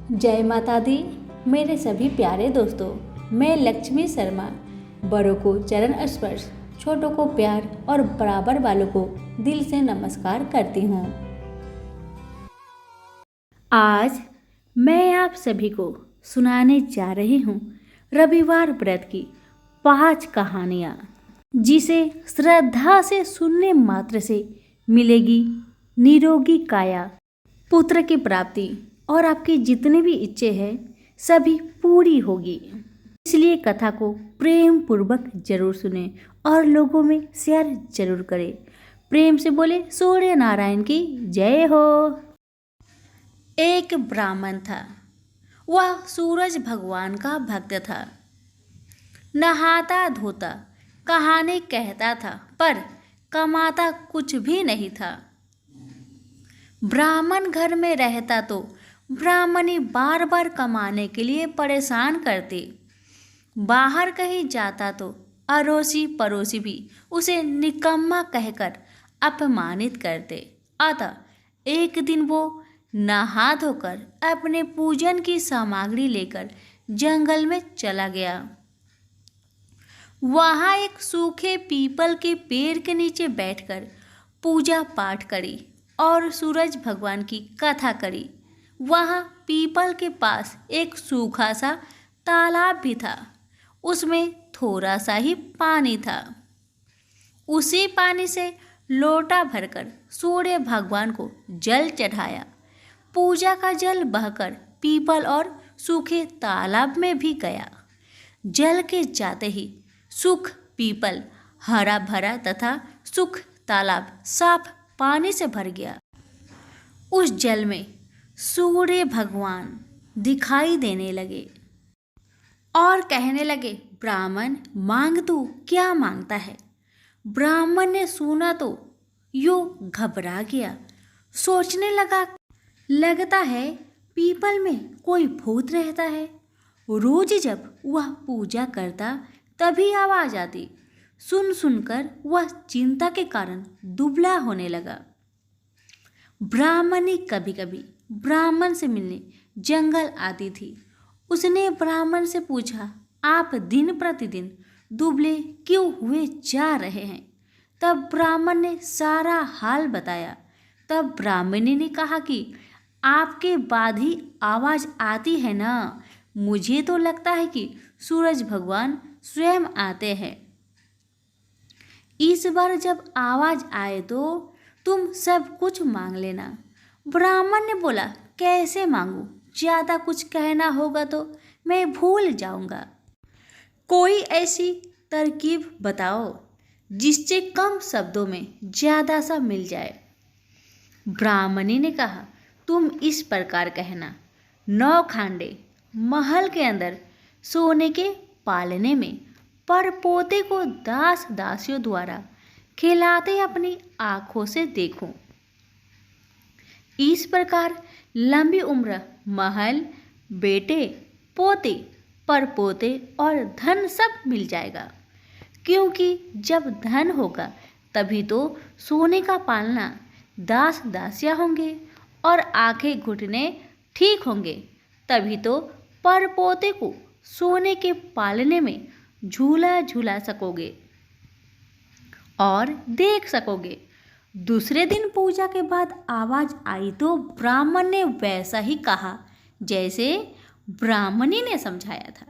जय माता दी। मेरे सभी प्यारे दोस्तों, मैं लक्ष्मी शर्मा बड़ों को चरण स्पर्श, छोटों को प्यार और बराबर वालों को दिल से नमस्कार करती हूँ। आज मैं आप सभी को सुनाने जा रही हूँ रविवार व्रत की 5 कहानियाँ, जिसे श्रद्धा से सुनने मात्र से मिलेगी निरोगी काया, पुत्र की प्राप्ति और आपकी जितनी भी इच्छे हैं सभी पूरी होगी। इसलिए कथा को प्रेम पूर्वक जरूर सुने और लोगों में शेयर जरूर करें। प्रेम से बोले सूर्य नारायण की जय हो। एक ब्राह्मण था। वह सूरज भगवान का भक्त था। नहाता धोता, कहानी कहता था, पर कमाता कुछ भी नहीं था। ब्राह्मण घर में रहता तो ब्राह्मणी बार बार कमाने के लिए परेशान करती। बाहर कहीं जाता तो अड़ोसी पड़ोसी भी उसे निकम्मा कहकर अपमानित करते। अतः एक दिन वो नहा धोकर अपने पूजन की सामग्री लेकर जंगल में चला गया। वहाँ एक सूखे पीपल के पेड़ के नीचे बैठकर पूजा पाठ करी और सूरज भगवान की कथा करी। वहाँ पीपल के पास एक सूखा सा तालाब भी था। उसमें थोड़ा सा ही पानी था। उसी पानी से लोटा भरकर सूर्य भगवान को जल चढ़ाया। पूजा का जल बहकर पीपल और सूखे तालाब में भी गया। जल के जाते ही सूख पीपल हरा भरा तथा सूख तालाब साफ पानी से भर गया। उस जल में सूर्य भगवान दिखाई देने लगे और कहने लगे, ब्राह्मण मांग तू क्या मांगता है। ब्राह्मण ने सुना तो यूं घबरा गया। सोचने लगा, लगता है पीपल में कोई भूत रहता है। रोज जब वह पूजा करता तभी आवाज आती। सुन सुनकर वह चिंता के कारण दुबला होने लगा। ब्राह्मणी कभी कभी ब्राह्मण से मिलने जंगल आती थी। उसने ब्राह्मण से पूछा, आप दिन प्रतिदिन दुबले क्यों हुए जा रहे हैं। तब ब्राह्मण ने सारा हाल बताया। तब ब्राह्मणी ने कहा कि आपके बाद ही आवाज आती है ना। मुझे तो लगता है कि सूरज भगवान स्वयं आते हैं। इस बार जब आवाज आए तो तुम सब कुछ मांग लेना। ब्राह्मण ने बोला, कैसे मांगू, ज्यादा कुछ कहना होगा तो मैं भूल जाऊंगा। कोई ऐसी तरकीब बताओ जिससे कम शब्दों में ज्यादा सा मिल जाए। ब्राह्मणी ने कहा, तुम इस प्रकार कहना, 9 खांडे महल के अंदर सोने के पालने में परपोते को दास दासियों द्वारा खिलाते अपनी आंखों से देखूं। इस प्रकार लंबी उम्र, महल, बेटे, पोते, परपोते और धन सब मिल जाएगा। क्योंकि जब धन होगा तभी तो सोने का पालना, दास दासियां होंगे और आंखें घुटने ठीक होंगे। तभी तो परपोते को सोने के पालने में झूला झूला सकोगे और देख सकोगे। दूसरे दिन पूजा के बाद आवाज आई तो ब्राह्मण ने वैसा ही कहा जैसे ब्राह्मणी ने समझाया था।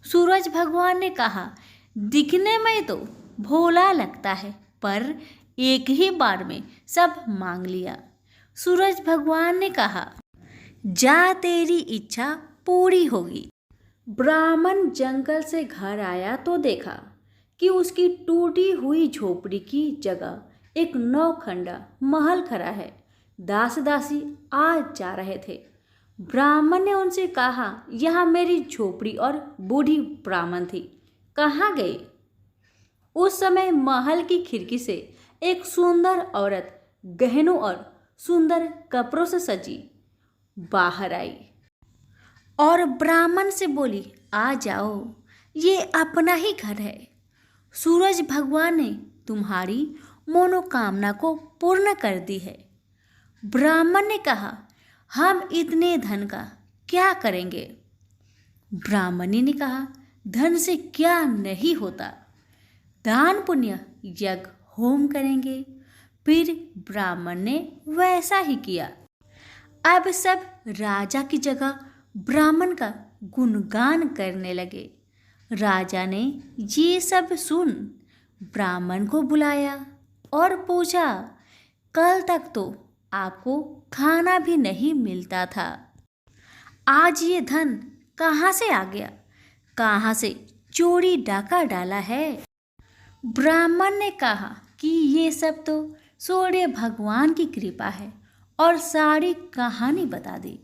सूरज भगवान ने कहा, दिखने में तो भोला लगता है, पर एक ही बार में सब मांग लिया। सूरज भगवान ने कहा, जा तेरी इच्छा पूरी होगी। ब्राह्मण जंगल से घर आया तो देखा कि उसकी टूटी हुई झोपड़ी की जगह एक 9 खंडा महल खड़ा है। दास दासी आ जा रहे थे। ब्राह्मण ने उनसे कहा, यहाँ मेरी झोपड़ी और बूढ़ी ब्राह्मण थी, कहाँ गई। उस समय महल की खिड़की से एक सुंदर औरत गहनों और सुंदर कपड़ों से सजी बाहर आई और ब्राह्मण से बोली, आ जाओ, ये अपना ही घर है। सूरज भगवान ने तुम्हारी मनोकामना को पूर्ण कर दी है। ब्राह्मण ने कहा, हम इतने धन का क्या करेंगे? ब्राह्मणी ने कहा, धन से क्या नहीं होता, दान पुण्य यज्ञ होम करेंगे। फिर ब्राह्मण ने वैसा ही किया। अब सब राजा की जगह ब्राह्मण का गुणगान करने लगे। राजा ने ये सब सुन ब्राह्मण को बुलाया और पूछा, कल तक तो आपको खाना भी नहीं मिलता था, आज ये धन कहाँ से आ गया? कहाँ से चोरी डाका डाला है? ब्राह्मण ने कहा कि ये सब तो सूर्य भगवान की कृपा है और सारी कहानी बता दी।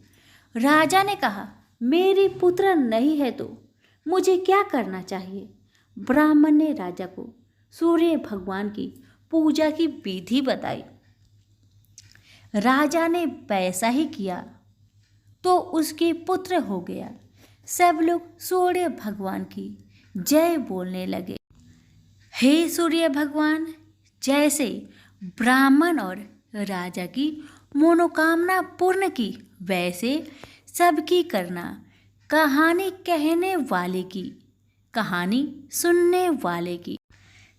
राजा ने कहा, मेरी पुत्र नहीं है तो मुझे क्या करना चाहिए? ब्राह्मण ने राजा को सूर्य भगवान की पूजा की विधि बताई। राजा ने वैसा ही किया तो उसके पुत्र हो गया। सब लोग सूर्य भगवान की जय बोलने लगे। हे सूर्य भगवान, जैसे ब्राह्मण और राजा की मनोकामना पूर्ण की, वैसे सबकी करना। कहानी कहने वाले की, कहानी सुनने वाले की,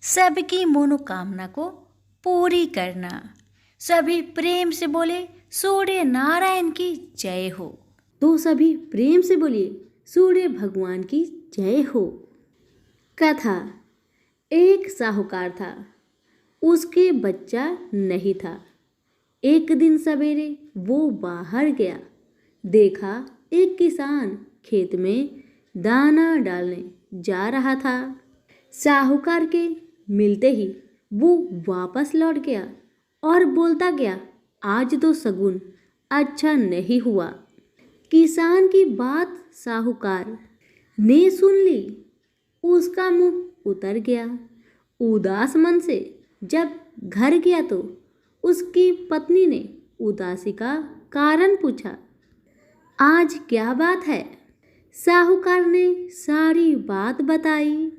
सबकी मनोकामना को पूरी करना। सभी प्रेम से बोले, सूर्य नारायण की जय हो। तो सभी प्रेम से बोलिए, सूर्य भगवान की जय हो। कथा। एक साहूकार था, उसके बच्चा नहीं था। एक दिन सवेरे वो बाहर गया, देखा एक किसान खेत में दाना डालने जा रहा था। साहूकार के मिलते ही वो वापस लौट गया और बोलता गया, आज तो शगुन अच्छा नहीं हुआ। किसान की बात साहूकार ने सुन ली, उसका मुंह उतर गया। उदास मन से जब घर गया तो उसकी पत्नी ने उदासी का कारण पूछा, आज क्या बात है? साहूकार ने सारी बात बताई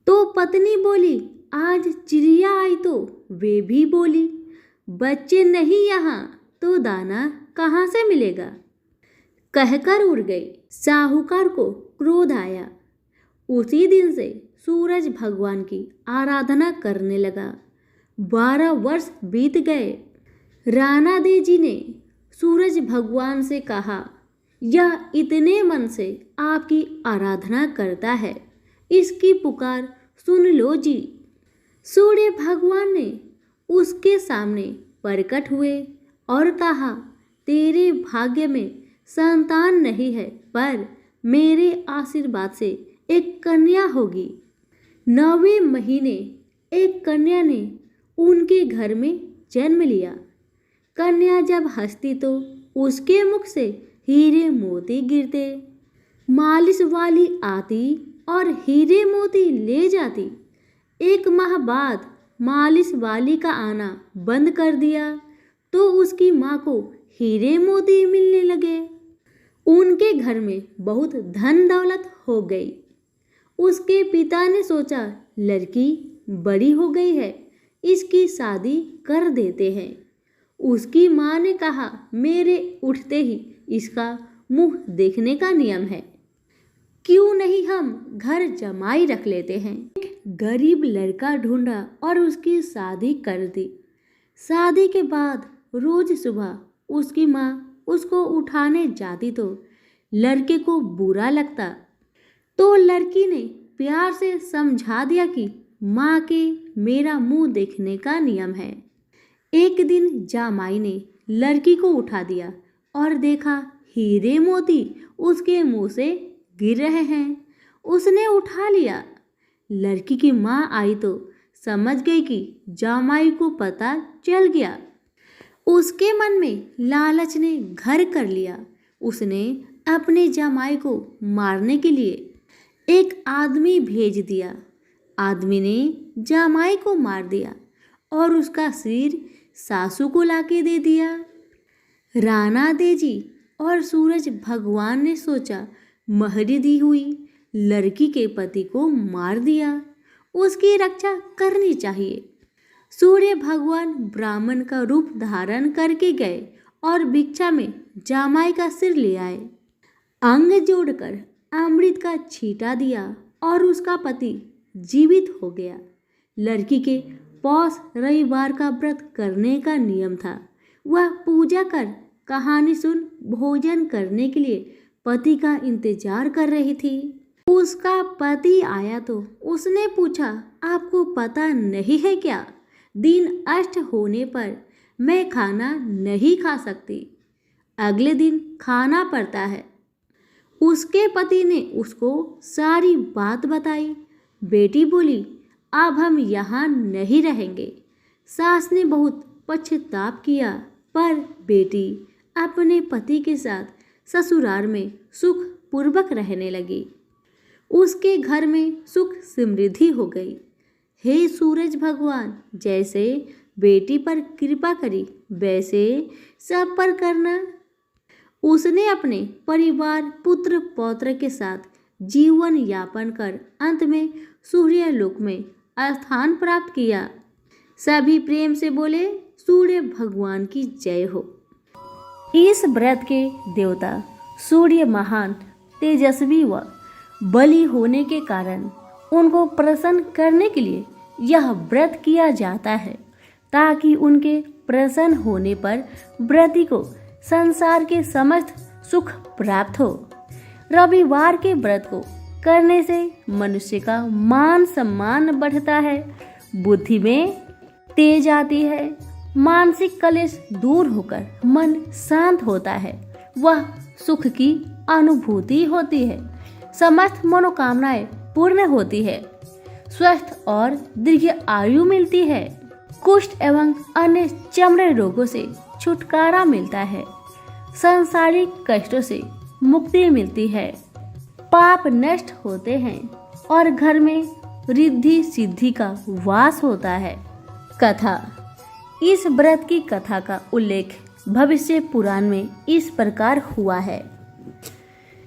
तो पत्नी बोली, आज चिड़िया आई तो वे भी बोली, बच्चे नहीं यहाँ तो दाना कहाँ से मिलेगा? कहकर उड़ गई। साहूकार को क्रोध आया। उसी दिन से सूरज भगवान की आराधना करने लगा। 12 वर्ष बीत गए। राणा दे जी ने सूरज भगवान से कहा, यह इतने मन से आपकी आराधना करता है, इसकी पुकार सुन लो जी। सूर्य भगवान ने उसके सामने प्रकट हुए और कहा, तेरे भाग्य में संतान नहीं है, पर मेरे आशीर्वाद से एक कन्या होगी। 9वें महीने एक कन्या ने उनके घर में जन्म लिया। कन्या जब हंसती तो उसके मुख से हीरे मोती गिरते। मालिश वाली आती और हीरे मोती ले जाती। 1 माह बाद मालिश वाली का आना बंद कर दिया तो उसकी माँ को हीरे मोती मिलने लगे। उनके घर में बहुत धन दौलत हो गई। उसके पिता ने सोचा, लड़की बड़ी हो गई है, इसकी शादी कर देते हैं। उसकी माँ ने कहा, मेरे उठते ही इसका मुंह देखने का नियम है, क्यों नहीं हम घर जमाई रख लेते हैं। एक गरीब लड़का ढूंढा और उसकी शादी कर दी। शादी के बाद रोज सुबह उसकी माँ उसको उठाने जाती तो लड़के को बुरा लगता, तो लड़की ने प्यार से समझा दिया कि माँ के मेरा मुंह देखने का नियम है। एक दिन जामाई ने लड़की को उठा दिया और देखा हीरे मोती उसके मुंह से गिर रहे हैं। उसने उठा लिया। लड़की की माँ आई तो समझ गई कि जामाई को पता चल गया। उसके मन में लालच ने घर कर लिया। उसने अपने जामाई को मारने के लिए एक आदमी भेज दिया। आदमी ने जामाई को मार दिया और उसका सिर सासू को लाके दे दिया। राणा देजी और सूरज भगवान ने सोचा, महरी दी हुई लड़की के पति को मार दिया, उसकी रक्षा करनी चाहिए। सूर्य भगवान ब्राह्मण का रूप धारण करके गए और भिक्षा में जामाई का सिर ले आए। अंग जोड़कर अमृत का छींटा दिया और उसका पति जीवित हो गया। लड़की के पौष रविवार का व्रत करने का नियम था। वह पूजा कर कहानी सुन भोजन करने के लिए पति का इंतजार कर रही थी। उसका पति आया तो उसने पूछा, आपको पता नहीं है क्या, दिन अष्ट होने पर मैं खाना नहीं खा सकती, अगले दिन खाना पड़ता है। उसके पति ने उसको सारी बात बताई। बेटी बोली, अब हम यहाँ नहीं रहेंगे। सास ने बहुत पश्चाताप किया, पर बेटी अपने पति के साथ ससुराल में सुख पूर्वक रहने लगी। उसके घर में सुख समृद्धि हो गई। हे सूरज भगवान, जैसे बेटी पर कृपा करी वैसे सब पर करना। उसने अपने परिवार पुत्र पौत्र के साथ जीवन यापन कर अंत में सूर्य लोक में स्थान प्राप्त किया। सभी प्रेम से बोले, सूर्य भगवान की जय हो। इस व्रत के देवता सूर्य महान तेजस्वी व बलि होने के कारण उनको प्रसन्न करने के लिए यह व्रत किया जाता है, ताकि उनके प्रसन्न होने पर व्रती को संसार के समस्त सुख प्राप्त हो। रविवार के व्रत को करने से मनुष्य का मान सम्मान बढ़ता है, बुद्धि में तेज आती है, मानसिक कलेश दूर होकर मन शांत होता है, वह सुख की अनुभूति होती है, समस्त मनोकामनाएं पूर्ण होती है, स्वस्थ और दीर्घ आयु मिलती है, कुष्ठ एवं अन्य चमड़े रोगों से छुटकारा मिलता है, सांसारिक कष्टों से मुक्ति मिलती है, पाप नष्ट होते हैं और घर में रिद्धि सिद्धि का वास होता है। कथा। इस व्रत की कथा का उल्लेख भविष्य पुराण में इस प्रकार हुआ है।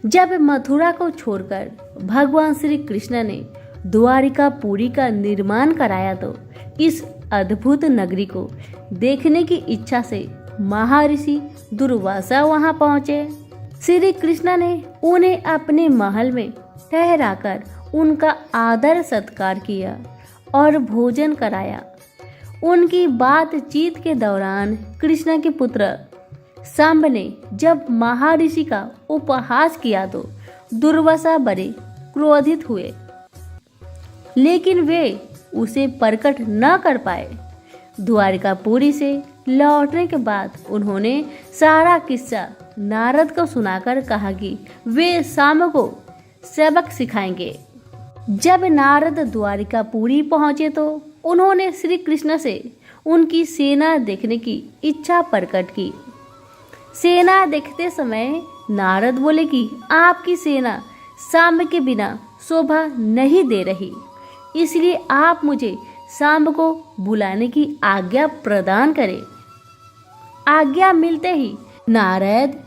जब मथुरा को छोड़कर भगवान श्री कृष्ण ने द्वारिकापुरी का निर्माण कराया तो इस अद्भुत नगरी को देखने की इच्छा से महर्षि दुर्वासा वहां पहुंचे। श्री कृष्ण ने उन्हें अपने महल में ठहराकर उनका आदर सत्कार किया और भोजन कराया। उनकी बातचीत के दौरान कृष्ण के पुत्र सांब ने जब महर्षि का उपहास किया तो दुर्वासा बड़े क्रोधित हुए, लेकिन वे उसे प्रकट न कर पाए। द्वारिकापुरी से लौटने के बाद उन्होंने सारा किस्सा नारद को सुनाकर कहा कि वे सांब को सबक सिखाएंगे। जब नारद द्वारिकापुरी पहुंचे तो उन्होंने श्री कृष्ण से उनकी सेना देखने की इच्छा प्रकट की। सेना देखते समय नारद बोले कि आपकी सेना सांब के बिना शोभा नहीं दे रही, इसलिए आप मुझे सांब को बुलाने की आज्ञा प्रदान करें। आज्ञा मिलते ही नारद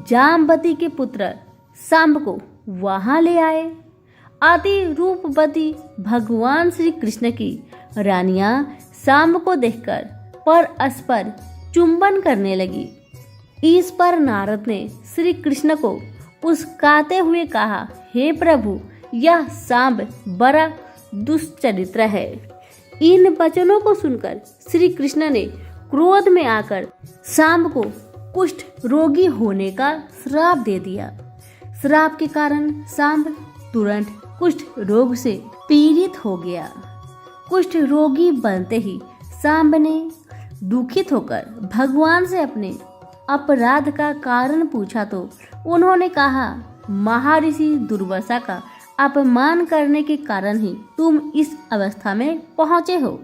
जाम्बती के पुत्र सांब को वहां ले आए। अति रूपवती भगवान श्री कृष्ण की रानियां सांब को देखकर परस्पर चुंबन करने लगी। इस पर नारद ने श्री कृष्ण को उस्काते हुए कहा, हे प्रभु, यह सांब बड़ा दुष्चरित्र है। इन वचनों को सुनकर श्री कृष्ण ने क्रोध में आकर सांब को कुष्ठ रोगी होने का श्राप दे दिया। श्राप के कारण सांब तुरंत कुष्ठ रोग से पीड़ित हो गया। कुष्ठ रोगी बनते ही सांब ने दुखित होकर भगवान से अपने अपराध का कारण पूछा तो उन्होंने कहा, महर्षि दुर्वासा का अपमान करने के कारण ही तुम इस अवस्था में पहुंचे हो।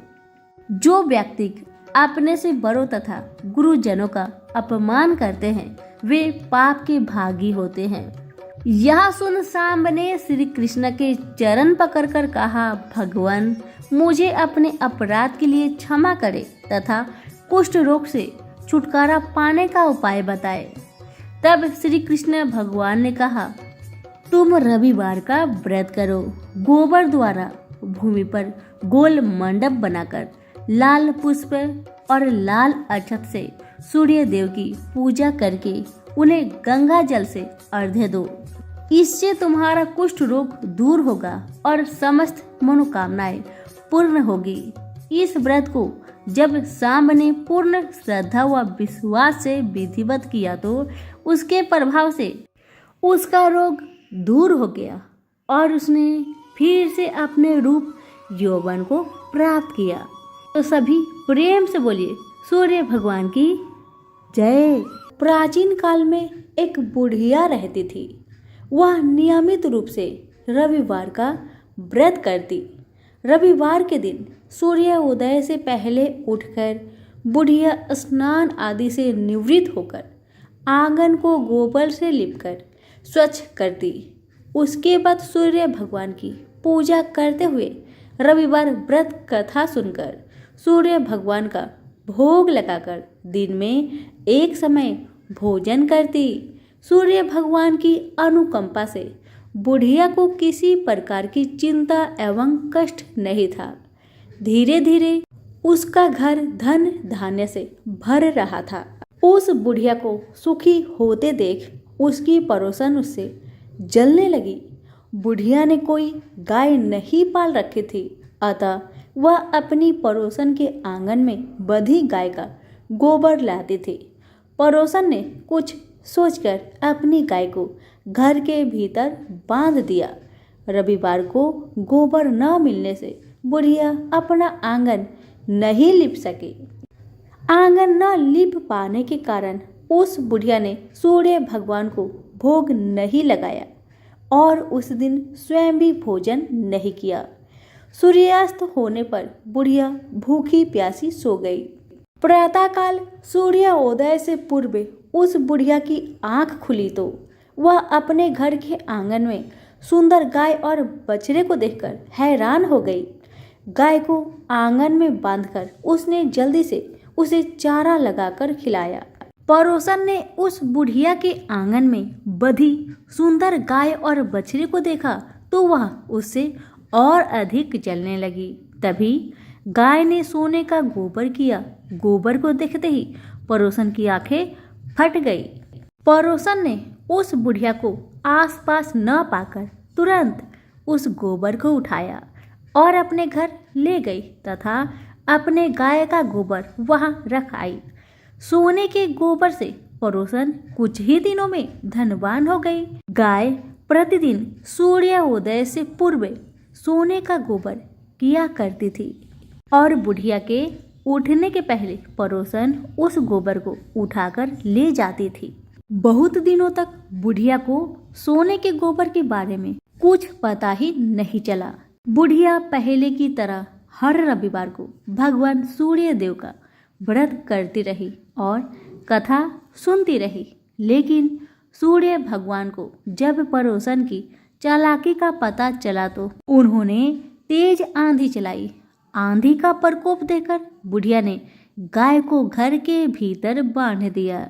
जो व्यक्ति अपने से बड़ों तथा गुरुजनों का अपमान करते हैं वे पाप के भागी होते हैं। यह सुन सांब ने श्री कृष्ण के चरण पकड़कर कहा, भगवान, मुझे अपने अपराध के लिए क्षमा करे तथा कुष्ठ रोग से छुटकारा पाने का उपाय बताए। तब श्री कृष्ण भगवान ने कहा, तुम रविवार का व्रत करो। गोबर द्वारा भूमि पर गोल मंडप बनाकर लाल पुष्प और लाल अक्षत से सूर्य देव की पूजा करके उन्हें गंगा जल से अर्घ्य दो। इससे तुम्हारा कुष्ठ रोग दूर होगा और समस्त मनोकामनाएं पूर्ण होगी। इस व्रत को जब सांब ने पूर्ण श्रद्धा व विश्वास से विधिवत किया तो उसके प्रभाव से उसका रोग दूर हो गया और उसने फिर से अपने रूप यौवन को प्राप्त किया। तो सभी प्रेम से बोलिए सूर्य भगवान की जय। प्राचीन काल में एक बुढ़िया रहती थी। वह नियमित रूप से रविवार का व्रत करती। रविवार के दिन सूर्य उदय से पहले उठकर बुढ़िया स्नान आदि से निवृत्त होकर आंगन को गोबर से लिपकर स्वच्छ करती। उसके बाद सूर्य भगवान की पूजा करते हुए रविवार व्रत कथा सुनकर सूर्य भगवान का भोग लगाकर दिन में एक समय भोजन करती। सूर्य भगवान की अनुकंपा से बुढ़िया को किसी प्रकार की चिंता एवं कष्ट नहीं था। धीरे धीरे उसका घर धन धान्य से भर रहा था। उस बुढ़िया को सुखी होते देख उसकी पड़ोसन उससे जलने लगी। बुढ़िया ने कोई गाय नहीं पाल रखी थी, अतः वह अपनी पड़ोसन के आंगन में बंधी गाय का गोबर लाती थी। पड़ोसन ने कुछ सोचकर अपनी गाय को घर के भीतर बांध दिया। रविवार को गोबर न मिलने से बुढ़िया अपना आंगन नहीं लिप सकी। आंगन न लिप पाने के कारण उस बुढ़िया ने सूर्य भगवान को भोग नहीं लगाया और उस दिन स्वयं भी भोजन नहीं किया। सूर्यास्त होने पर बुढ़िया भूखी प्यासी सो गई। प्रातःकाल सूर्योदय से पूर्व उस बुढ़िया की आंख खुली तो वह अपने घर के आंगन में सुंदर गाय और बछड़े को देखकर हैरान हो गई। गाय को आंगन में बांधकर उसने जल्दी से उसे चारा लगाकर खिलाया। पड़ोसन ने उस बुढ़िया के आंगन में बंधी सुंदर गाय और बछड़े को देखा तो वह उससे और अधिक जलने लगी। तभी गाय ने सोने का गोबर किया। गोबर को देखते ही पड़ोसन की आंखें फट गई। पड़ोसन ने उस बुढ़िया को आसपास न पाकर तुरंत उस गोबर को उठाया और अपने घर ले गई तथा अपने गाय का गोबर वहां रख आई। सोने के गोबर से पड़ोसन कुछ ही दिनों में धनवान हो गई। गाय प्रतिदिन सूर्योदय से पूर्व सोने का गोबर किया करती थी और बुढ़िया के उठने के पहले पड़ोसन उस गोबर को उठाकर ले जाती थी। बहुत दिनों तक बुढ़िया को सोने के गोबर के बारे में कुछ पता ही नहीं चला। बुढ़िया पहले की तरह हर रविवार को भगवान सूर्य देव का व्रत करती रही और कथा सुनती रही। लेकिन सूर्य भगवान को जब पड़ोसन की चालाकी का पता चला तो उन्होंने तेज आंधी चलाई। आंधी का प्रकोप देखकर बुढ़िया ने गाय को घर के भीतर बांध दिया।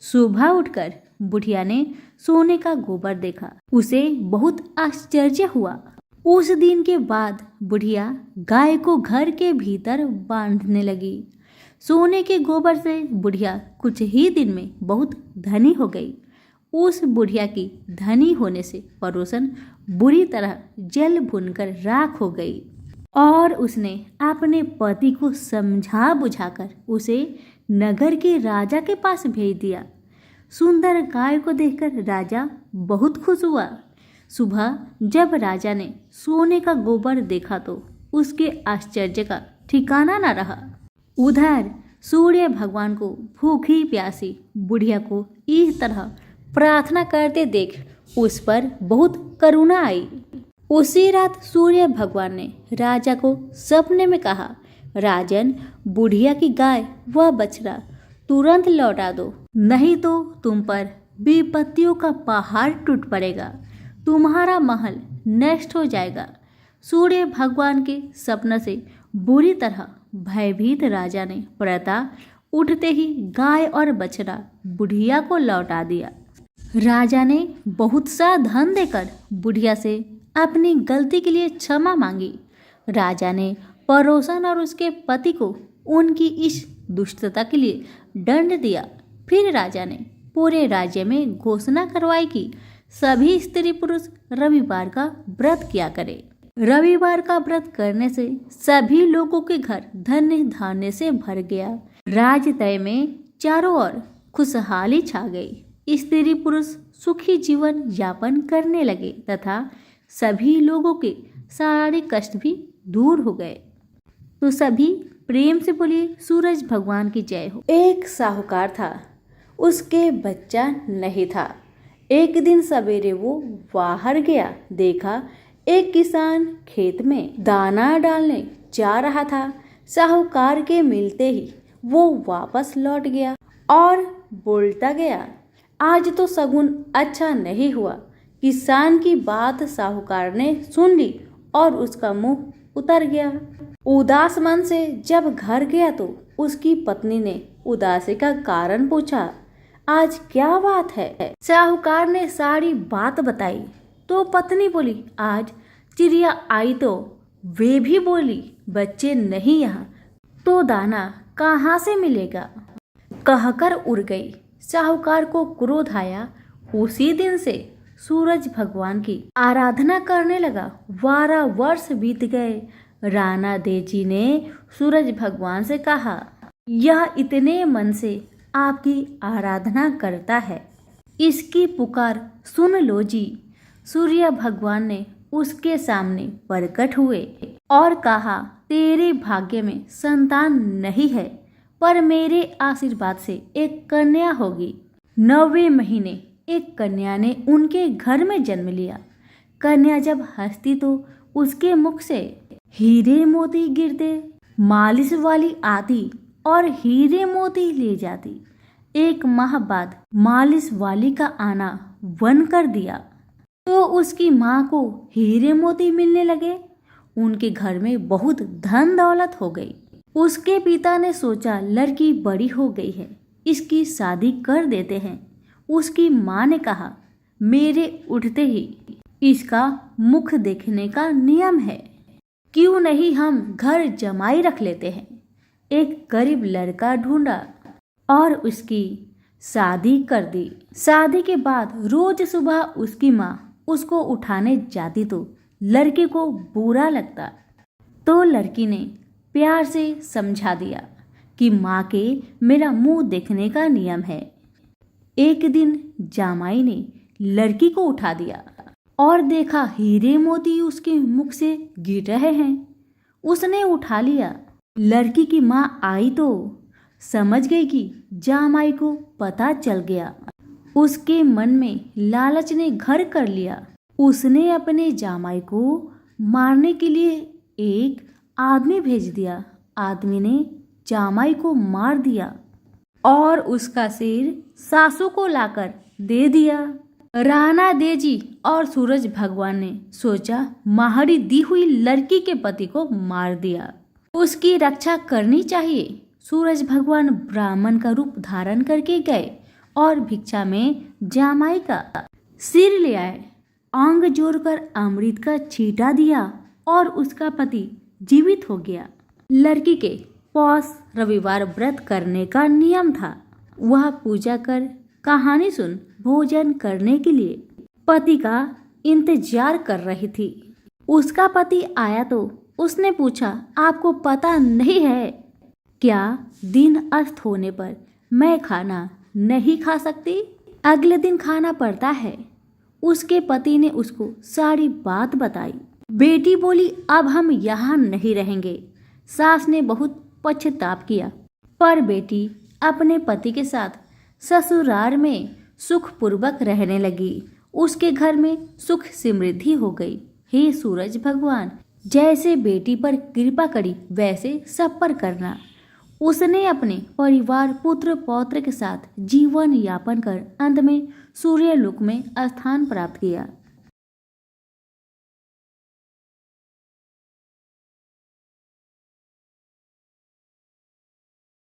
सुबह उठकर बुढ़िया ने सोने का गोबर देखा। उसे बहुत आश्चर्य हुआ। उस दिन के बाद बुढ़िया गाय को घर के भीतर बांधने लगी। सोने के गोबर से बुढ़िया कुछ ही दिन में बहुत धनी हो गई। उस बुढ़िया की धनी होने से पड़ोसन बुरी तरह जल भुनकर राख हो गई और उसने अपने पति को समझा बुझाकर उसे नगर के राजा के पास भेज दिया। सुंदर गाय को देखकर राजा बहुत खुश हुआ। सुबह जब राजा ने सोने का गोबर देखा तो उसके आश्चर्य का ठिकाना न रहा। उधर सूर्य भगवान को भूखी प्यासी बुढ़िया को इस तरह प्रार्थना करते देख उस पर बहुत करुणा आई। उसी रात सूर्य भगवान ने राजा को सपने में कहा, राजन, बुढ़िया की गाय व बछड़ा तुरंत लौटा दो, नहीं तो तुम पर विपत्तियों का पहाड़ टूट पड़ेगा, तुम्हारा महल नष्ट हो जाएगा। सूर्य भगवान के सपने से बुरी तरह भयभीत राजा ने प्रातः उठते ही गाय और बछड़ा बुढ़िया को लौटा दिया। राजा ने बहुत सा धन देकर बुढ़िया से अपनी गलती के लिए क्षमा मांगी। राजा ने पड़ोसन और उसके पति को उनकी इस दुष्टता के लिए दंड दिया। फिर राजा ने पूरे राज्य में घोषणा करवाई कि सभी स्त्री पुरुष रविवार का व्रत किया करें। रविवार का व्रत करने से सभी लोगों के घर धन्य धान्य से भर गया। राजतय में चारों ओर खुशहाली छा गई। स्त्री पुरुष सुखी जीवन यापन करने लगे तथा सभी लोगों के सारे कष्ट भी दूर हो गए। तो सभी प्रेम से बोलिए सूरज भगवान की जय हो। एक साहूकार था, उसके बच्चा नहीं था। एक दिन सवेरे वो बाहर गया, देखा एक किसान खेत में दाना डालने जा रहा था। साहूकार के मिलते ही वो वापस लौट गया और बोलता गया, आज तो शगुन अच्छा नहीं हुआ। किसान की बात साहूकार ने सुन ली और उसका मुंह उतर गया। उदास मन से जब घर गया तो उसकी पत्नी ने उदासी का कारण पूछा, आज क्या बात है? साहूकार ने सारी बात बताई तो पत्नी बोली, आज चिड़िया आई तो वे भी बोली बच्चे नहीं यहाँ, तो दाना कहाँ से मिलेगा? कहकर उड़ गई। साहूकार को क्रोध आया। उसी दिन से सूरज भगवान की आराधना करने लगा। 12 वर्ष बीत गए। राणा देजी ने सूरज भगवान से कहा, यह इतने मन से आपकी आराधना करता है, इसकी पुकार सुन लो जी। सूर्य भगवान ने उसके सामने प्रकट हुए और कहा, तेरे भाग्य में संतान नहीं है, पर मेरे आशीर्वाद से एक कन्या होगी। 9वें महीने एक कन्या ने उनके घर में जन्म लिया। कन्या जब हंसती तो उसके मुख से हीरे मोती गिरते। मालिश वाली आती और हीरे मोती ले जाती। 1 माह बाद मालिश वाली का आना बंद कर दिया तो उसकी माँ को हीरे मोती मिलने लगे। उनके घर में बहुत धन दौलत हो गई। उसके पिता ने सोचा, लड़की बड़ी हो गई है, इसकी शादी कर देते हैं। उसकी माँ ने कहा, मेरे उठते ही इसका मुख देखने का नियम है, क्यों नहीं हम घर जमाई रख लेते हैं। एक गरीब लड़का ढूंढा और उसकी शादी कर दी। शादी के बाद रोज सुबह उसकी माँ उसको उठाने जाती तो लड़के को बुरा लगता, तो लड़की ने प्यार से समझा दिया कि माँ के मेरा मुंह देखने का नियम है। एक दिन जामाई ने लड़की को उठा दिया और देखा हीरे मोती उसके मुख से गिर रहे हैं। उसने उठा लिया। लड़की की माँ आई तो समझ गई कि जामाई को पता चल गया। उसके मन में लालच ने घर कर लिया। उसने अपने जामाई को मारने के लिए एक आदमी भेज दिया। आदमी ने जामाई को मार दिया और उसका सिर सासू को लाकर दे दिया। राणा देजी और सूरज भगवान ने सोचा, माहरी दी हुई लड़की के पति को मार दिया, उसकी रक्षा करनी चाहिए। सूरज भगवान ब्राह्मण का रूप धारण करके गए और भिक्षा में जामाई का सिर ले आए। आंग जोड़कर अमृत का छींटा दिया और उसका पति जीवित हो गया। लड़की के पौष रविवार व्रत करने का नियम था। वह पूजा कर कहानी सुन भोजन करने के लिए पति का इंतजार कर रही थी। उसका पति आया तो उसने पूछा, आपको पता नहीं है क्या दिन अस्त होने पर मैं खाना नहीं खा सकती? अगले दिन खाना पड़ता है। उसके पति ने उसको सारी बात बताई। बेटी बोली, अब हम यहाँ नहीं रहेंगे। सास ने बहुत पश्चाताप किया, पर बेटी अपने पति के साथ ससुराल में सुखपूर्वक रहने लगी। उसके घर में सुख समृद्धि हो गई। हे सूरज भगवान, जैसे बेटी पर कृपा करी वैसे सब पर करना। उसने अपने परिवार पुत्र पौत्र के साथ जीवन यापन कर अंत में सूर्यलोक में स्थान प्राप्त किया।